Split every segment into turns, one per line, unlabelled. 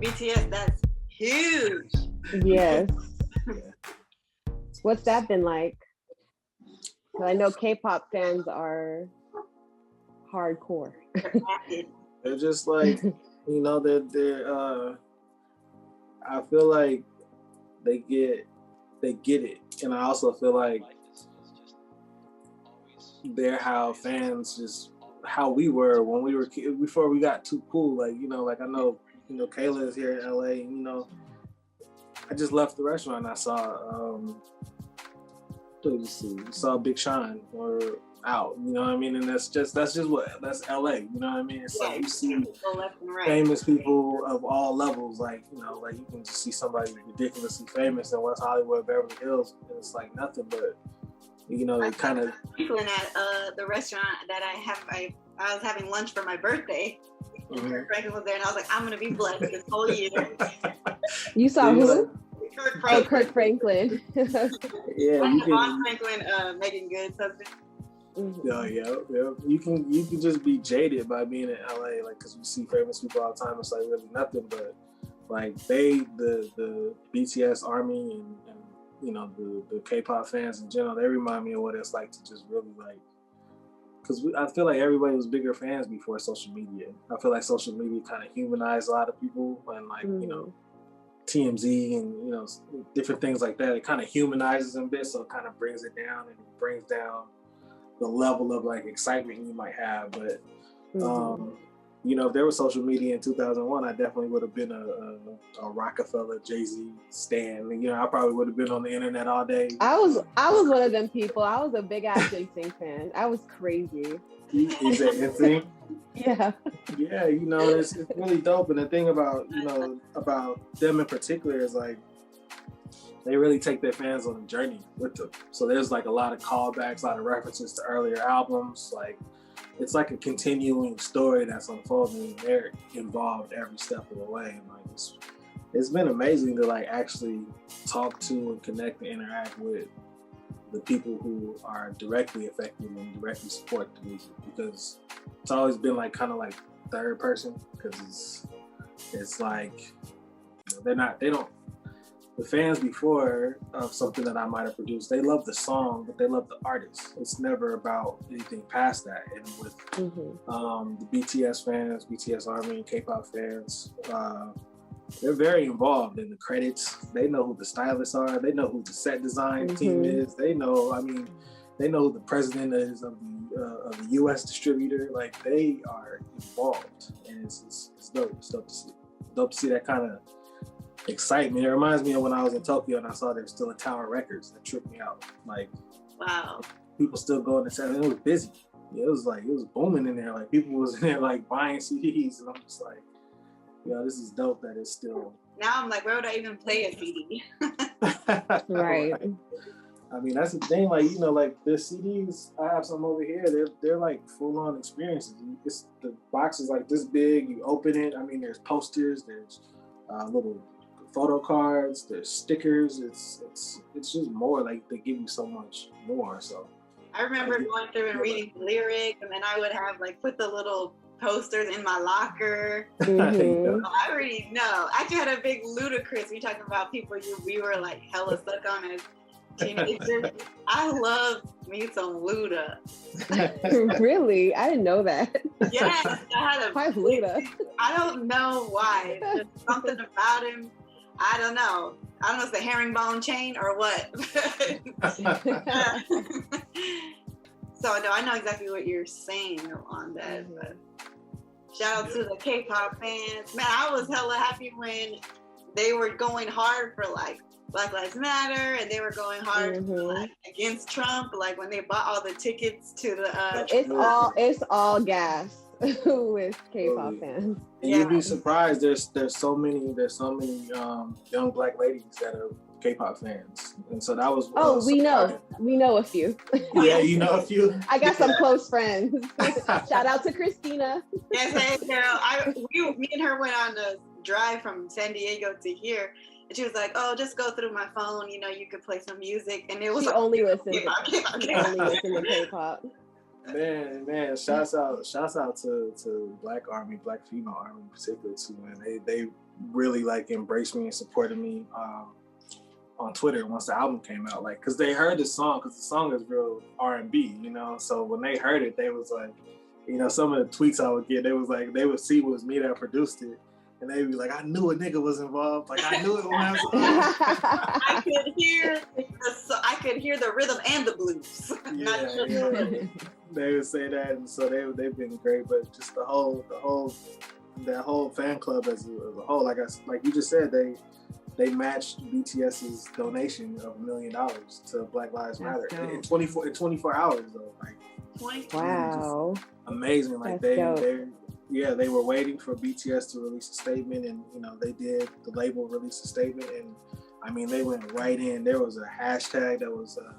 BTS, that's huge.
Yes. What's that been like? 'Cause I know K-pop fans are hardcore.
They're just like, they're I feel like they get it, and I also feel like they're how fans just how we were when we were before we got too cool. Like I know Kayla is here in LA, and I just left the restaurant. And I saw saw Big Sean or out. You know what I mean? And that's LA. You know what I mean? It's like you see famous people of all levels. Like you can just see somebody ridiculously famous in West Hollywood, Beverly Hills, and it's like nothing but. They kind of
Franklin at the restaurant that I was having lunch for my birthday. Mm-hmm. Franklin was there, and I was like, I'm gonna be blessed this whole year.
You saw who?
Kirk Franklin.
Oh, Kirk Franklin.
Yeah, you
can. Franklin, Megan Good's husband.
Mm-hmm. Yeah. You can just be jaded by being in LA, like because you see famous people all the time. It's like really nothing, but like the BTS Army and the K-pop fans in general, they remind me of what it's like to just really like, because I feel like everybody was bigger fans before social media. I feel like social media kind of humanized a lot of people, and like TMZ and different things like that. It kind of humanizes them a bit, so it kind of brings it down and it brings down the level of like excitement you might have. But if there was social media in 2001, I definitely would have been a Rockefeller, Jay-Z stan. I probably would have been on the internet all day.
I was one of them people. I was a big ass NSYNC fan. I was crazy.
You said NSYNC?
Yeah.
Yeah, it's really dope. And the thing about them in particular is like they really take their fans on a journey with them. So there's like a lot of callbacks, a lot of references to earlier albums, like. It's like a continuing story that's unfolding. They're involved every step of the way. And like it's been amazing to like actually talk to and connect and interact with the people who are directly affected and directly support the music, because it's always been like kind of like third person, because it's like the fans before of something that I might have produced, they love the song, but they love the artist. It's never about anything past that. And with the BTS fans, BTS Army, K-pop fans, they're very involved in the credits. They know who the stylists are. They know who the set design team is. They know who the president is of the U.S. distributor. Like, they are involved, and it's dope. It's dope to see. Dope to see that kind of excitement. It reminds me of when I was in Tokyo and I saw there was still a Tower Records. That tripped me out. Like,
wow,
people still going to town. It was busy. It was booming in there. Like, people was in there like buying CDs, and I'm just like, this is dope that it's still.
Now I'm like, where would I even play a CD?
Right.
I mean, that's the thing. Like, like the CDs. I have some over here. They're like full on experiences. The box is like this big. You open it. I mean, there's posters. There's little photo cards, there's stickers. It's just more, like they give you so much more. So
I remember going through and reading the lyrics, and then I would have like put the little posters in my locker. I already know. I actually had a big Ludacris. We talking about people we were like hella stuck on as teenagers. I love me some Luda.
Really? I didn't know that.
Yes, I had
Why Luda?
I don't know why. There's something about him. I don't know if it's the herringbone chain or what. So no, I know exactly what you're saying on that. But shout out to the K-pop fans. Man, I was hella happy when they were going hard for like Black Lives Matter, and they were going hard for, like, against Trump. Like when they bought all the tickets to the.
It's all gas with K-pop fans.
And you'd be surprised. There's so many young Black ladies that are K-pop fans, and so that was.
We know a few.
Yeah, you know a few.
I got some close friends. Shout out to Christina.
Yes, hey girl. Me and her went on a drive from San Diego to here. And she was like, "Oh, just go through my phone. You could play some music." And it was
only listened to K-pop.
Man, shouts out to Black Army, Black female Army in particular too, man. really like embraced me and supported me on Twitter once the album came out. Like, cause they heard the song, cause the song is real R&B, you know. So when they heard it, they was like, you know, some of the tweets I would get, they was like, they would see it was me that produced it. And they'd be like, I knew a nigga was involved. Like, I knew it when I was
I could hear the rhythm and the blues. Not just the rhythm.
They would say that, and so they've been great. But just that whole fan club as a whole, like you just said, they matched BTS's donation of $1 million to Black Lives Matter in 24 hours though. Like,
wow,
amazing. Like they were waiting for BTS to release a statement, and you know they did. The label released a statement, and I mean they went right in. There was a hashtag that was I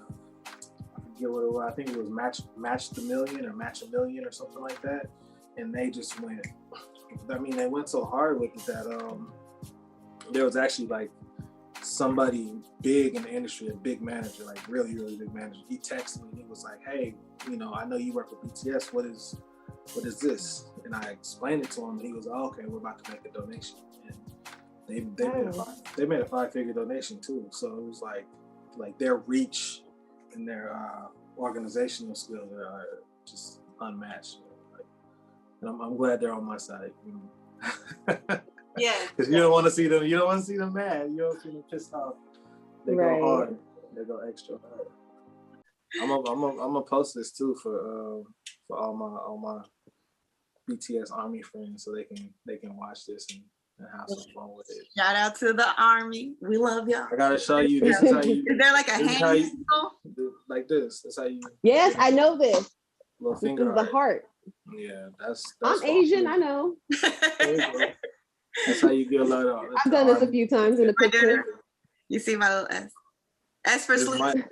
forget what it was. I think it was match the million or match a million or something like that. And they just went. I mean they went so hard with it that there was actually like somebody big in the industry, a big manager, like really big manager. He texted me and he was like, "Hey, you know, I know you work with BTS. What is this?" And I explained it to him, and he was like, "Okay, we're about to make a donation." And they made a 5-figure donation too. So it was like their reach and their organizational skills are just unmatched. Like, and I'm glad they're on my side. You know?
Yeah,
because you don't want to see them. You don't want to see them mad. You don't want to see them pissed off. They go hard. They go extra hard. I'm gonna post this too for all my BTS Army friends, so they can watch this and have some fun with it.
Shout out to the Army. We love y'all.
I gotta show you. This is how you.
Is there like a hand
like this? That's how you.
Yes, I know this.
Little
This
finger.
is the heart.
Yeah, that's
I'm Asian. I know.
That's how you get a lot of.
I've done this a few times in the picture.
You see my little S. S for sleep.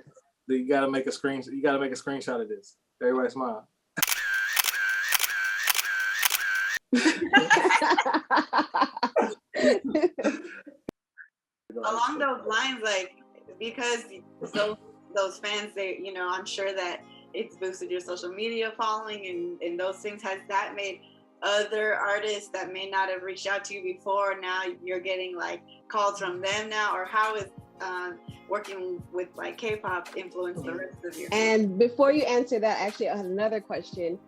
You gotta make a screenshot of this. Everybody smile.
Along those lines, like, because those fans, they, you know, I'm sure that it's boosted your social media following and those things. Has that made other artists that may not have reached out to you before, now you're getting like calls from them now? Or how is working with like K-pop influence the rest of your?
And before you answer that, actually I have another question.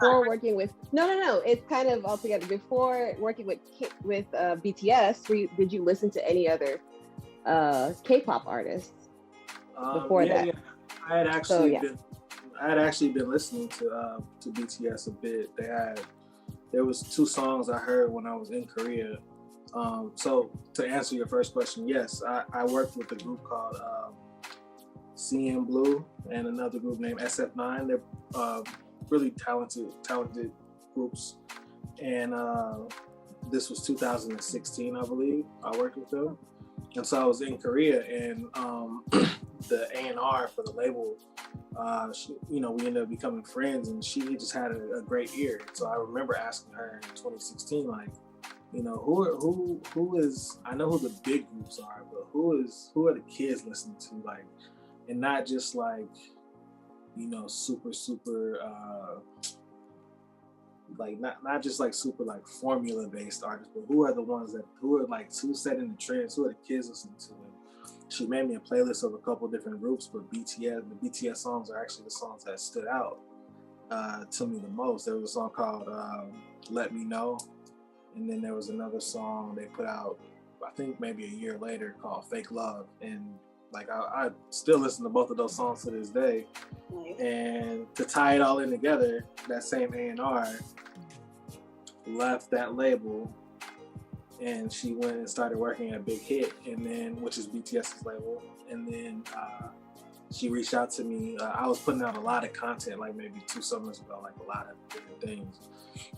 Working with no, it's kind of all together. Before working with BTS, did you listen to any other K-pop artists before that? Yeah.
I had actually been listening to BTS a bit. There was 2 songs I heard when I was in Korea. So to answer your first question, yes, I worked with a group called CN Blue and another group named SF9. They're really talented groups. And this was 2016, I believe. I worked with them. And so I was in Korea, and the A&R for the label, we ended up becoming friends, and she just had a great ear. So I remember asking her in 2016, like, you know, who is, I know who the big groups are, but who are the kids listening to, like, and not just like, you know, super like not just like super like formula based artists, but who are the ones who are setting the trends, who are the kids listening to them. She made me a playlist of a couple different groups, but the BTS songs are actually the songs that stood out to me the most. There was a song called Let Me Know, and then there was another song they put out, I think maybe a year later, called Fake Love. And like I still listen to both of those songs to this day.
Nice. And
to tie it all in together, that same A&R left that label, and she went and started working at Big Hit, and then, which is BTS's label. And then she reached out to me. I was putting out a lot of content, like maybe 2 summers ago, like a lot of different things.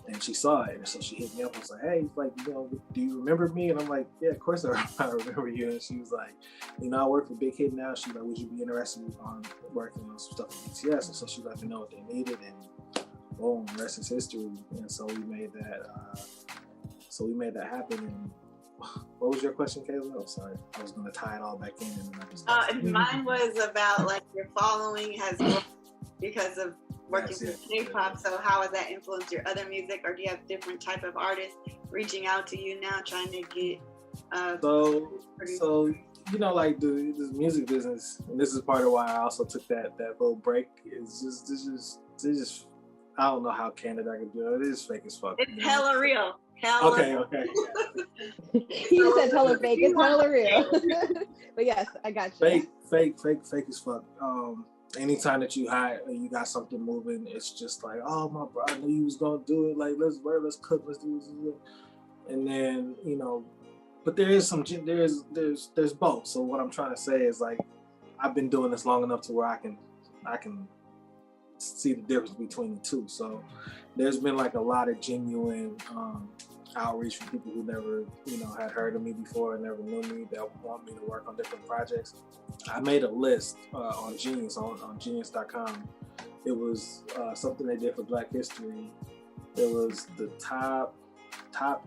And she saw it, and so she hit me up and was like, "Hey, like, you know, do you remember me?" And I'm like, "Yeah, of course I remember you." And she was like, "You know, I work for Big Hit now." She's like, "Would you be interested on working on some stuff with BTS?" And so she let me know what they needed, and boom, rest is history. And so we made that. Happen. And what was your question, Kayla? Oh, sorry, I was going to tie it all back in. And
mine was about like your following has grown because of working with K-pop. So how has that influenced your other music, or do you have different type of artists reaching out to you now, trying to get
So you know, like this music business, and this is part of why I also took that little break. Is just I don't know how candid I can do it. It is fake as fuck.
It's hella real. Hella
Okay.
You said hella fake. It's hella real. But yes, I got you.
Fake as fuck. Anytime that you got something moving, it's just like, oh my bro, I knew you was gonna do it. Like let's cook, let's do this. And then but there is there's both. So what I'm trying to say is like I've been doing this long enough to where I can see the difference between the two. So there's been like a lot of genuine outreach from people who never had heard of me before and never knew me that want me to work on different projects. I made a list on Genius on genius.com. It was something they did for Black History. It was the top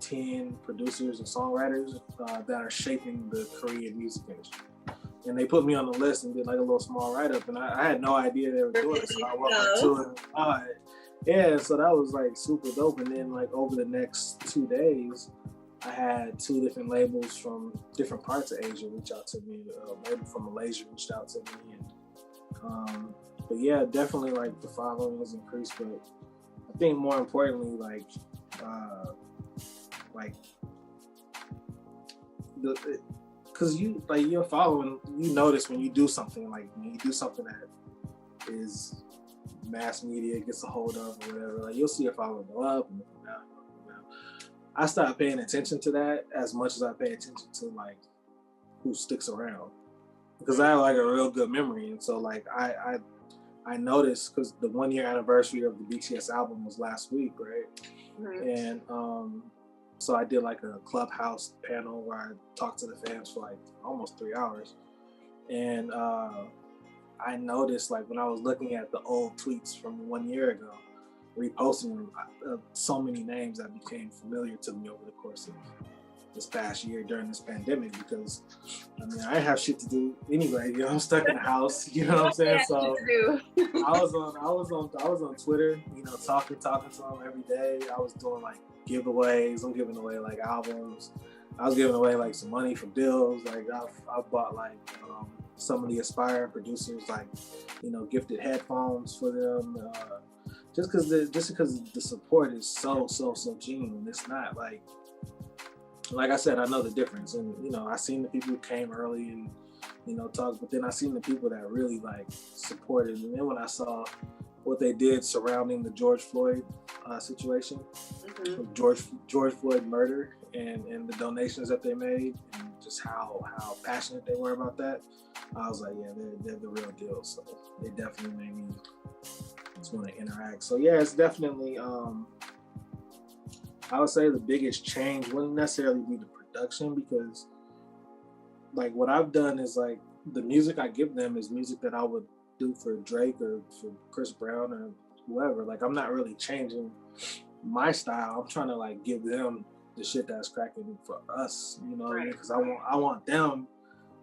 10 producers and songwriters that are shaping the Korean music industry. And they put me on the list and did like a little small write-up, and I had no idea they were doing it, so I walked up to it. Yeah, so that was like super dope. And then like over the next 2 days, I had 2 different labels from different parts of Asia reach out to me. A label from Malaysia reached out to me, and but yeah, definitely like the following has increased. But I think more importantly, because you're following, you notice when you do something that is mass media gets a hold of or whatever, like you'll see your following go up and down. I stopped paying attention to that as much as I pay attention to like who sticks around, because I have like a real good memory, and so like I noticed, because the 1-year anniversary of the BTS album was last week, right? Mm-hmm. And so I did like a Clubhouse panel where I talked to the fans for like almost 3 hours. And I noticed like when I was looking at the old tweets from 1 year ago, reposting them, so many names that became familiar to me over the course of this past year during this pandemic, because I mean I have shit to do anyway. I'm stuck in the house. You know what I'm saying? So I was on Twitter, talking to them every day. I was doing like giveaways. I'm giving away like albums. I was giving away like some money for deals. Like I bought like some of the aspiring producers like gifted headphones for them. Just because the support is so genuine. It's not like I said, I know the difference, and I seen the people who came early and talked, but then I seen the people that really like supported, and then when I saw what they did surrounding the George Floyd situation, mm-hmm. George Floyd murder, and the donations that they made, and just how passionate they were about that, I was like, yeah, they're the real deal. So they definitely made me just want to interact. So yeah, it's definitely I would say the biggest change wouldn't necessarily be the production, because like what I've done is like the music I give them is music that I would do for Drake or for Chris Brown or whoever. Like I'm not really changing my style. I'm trying to like give them the shit that's cracking for us,
right.
Because I want them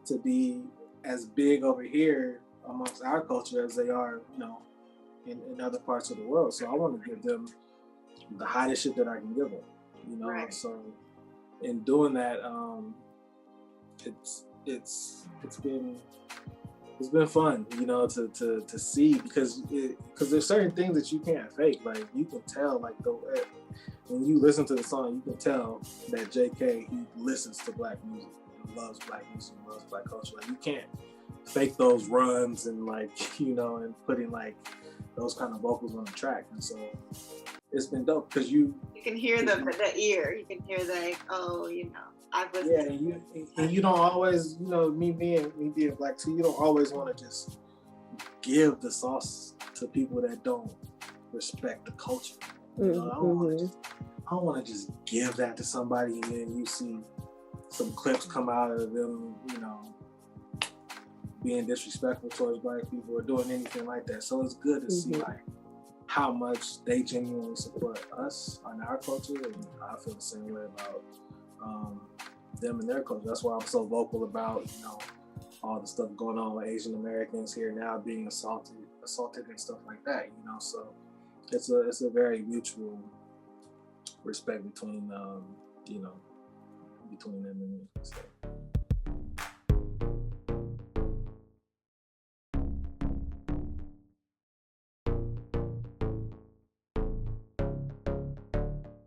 to be as big over here amongst our culture as they are, in other parts of the world. So I want to give them the hottest shit that I can give them,
Right.
So in doing that, it's been fun, to see, because there's certain things that you can't fake. Like you can tell, like when you listen to the song, you can tell that JK, he listens to Black music, and loves Black music, and loves Black culture. Like you can't fake those runs and like and putting like those kind of vocals on the track. And so it's been dope, because you
can hear the ear. You can hear I've listened.
Yeah, and you don't always, me being Black too, you don't always want to just give the sauce to people that don't respect the culture.
Mm-hmm.
I don't want to just give that to somebody and then you see some clips come out of them, being disrespectful towards Black people or doing anything like that. So it's good to see like how much they genuinely support us and our culture, and I feel the same way about them and their culture. That's why I'm so vocal about all the stuff going on with Asian Americans here now being assaulted and stuff like that. So it's a very mutual respect between you know, between them and me. So.